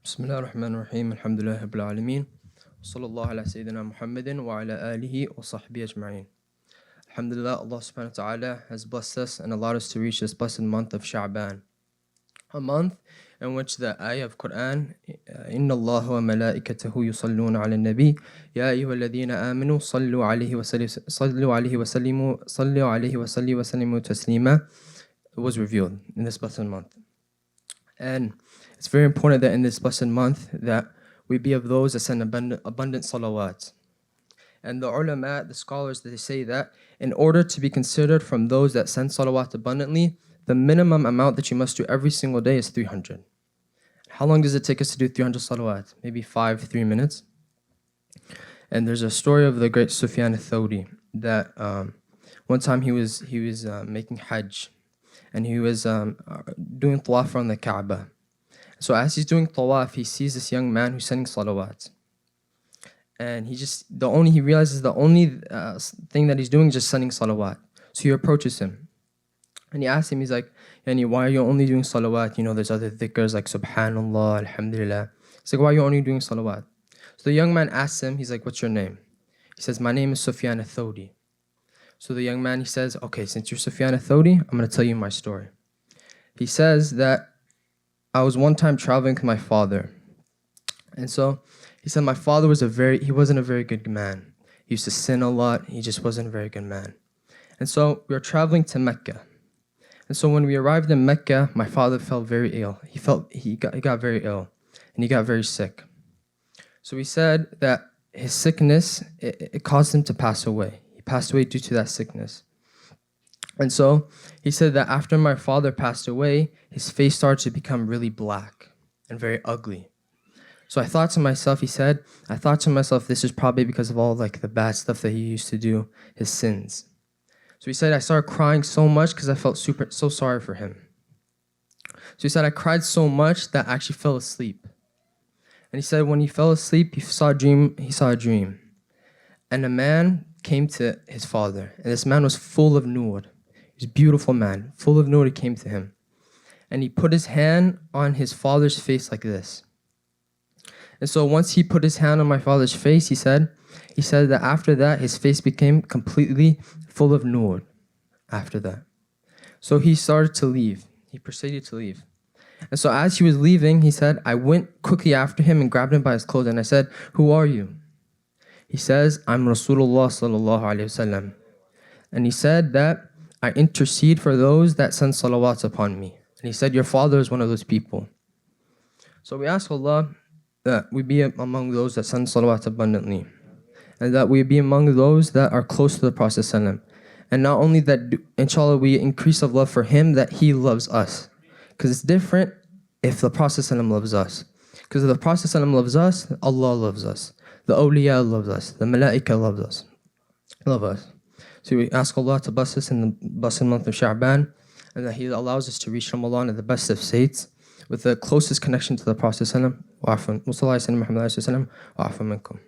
بسم الله الرحمن الرحيم الحمد لله رب العالمين وصلى الله على سيدنا محمد وعلى آله وصحبه أجمعين. Alhamdulillah, Allah subhanahu wa ta'ala has blessed us and allowed us to reach this blessed month of Sha'ban, a month in which the ayah of Qur'an, إن الله وملائكته يصلون على النبي يا أيها الذين آمنوا صلوا عليه وسلموا تسليما, was revealed in this blessed month. And it's very important that in this blessed month that we be of those that send abundant salawat. And the ulama, the scholars, they say that in order to be considered from those that send salawat abundantly, the minimum amount that you must do every single day is 300. How long does it take us to do 300 salawat? Maybe 3 minutes. And there's a story of the great Sufyan al-Thawri that one time he was making hajj, and he was doing tawaf around the Kaaba. So as he's doing tawaf, he sees this young man who's sending salawat. And he realizes the only thing that he's doing is just sending salawat. So he approaches him. And he asks him, he's like, Yani, why are you only doing salawat? You know, there's other dhikrs like subhanallah, alhamdulillah. He's like, why are you only doing salawat? So the young man asks him, he's like, what's your name? He says, my name is Sufyan al-Thawri. So the young man, he says, okay, since you're Sufyan al-Thawri, I'm going to tell you my story. He says that I was one time traveling with my father. And so he said my father he wasn't a very good man. He used to sin a lot. He just wasn't a very good man. And so we were traveling to Mecca. And so when we arrived in Mecca, my father felt very ill. He got very ill, and he got very sick. So he said that his sickness, it caused him to pass away. He passed away due to that sickness. And so he said that after my father passed away, his face started to become really black and very ugly. So I thought to myself, this is probably because of all like the bad stuff that he used to do, his sins. So he said, I started crying so much because I felt so sorry for him. So he said, I cried so much that I actually fell asleep. And he said when he fell asleep, he saw a dream. And a man came to his father. And this man was full of nur. He was a beautiful man, full of nur. He came to him. And he put his hand on his father's face like this. And so once he put his hand on my father's face, he said that after that, his face became completely full of nur after that. So he started to leave. He proceeded to leave. And so as he was leaving, he said, I went quickly after him and grabbed him by his clothes. And I said, who are you? He says, I'm Rasulullah sallallahu alayhi wasallam. And he said that I intercede for those that send salawats upon me. And he said, your father is one of those people. So we ask Allah that we be among those that send salawat abundantly, and that we be among those that are close to the Prophet ﷺ. And not only that, inshallah, we increase of love for him, that he loves us. Because it's different if the Prophet ﷺ loves us. Because if the Prophet ﷺ loves us, Allah loves us. The awliya loves us. The malaika love us. So we ask Allah to bless us in the blessed month of Sha'ban, and that he allows us to reach Ramadan at the best of states, with the closest connection to the Prophet ﷺ. Wa sallallahu alayhi wa sallam.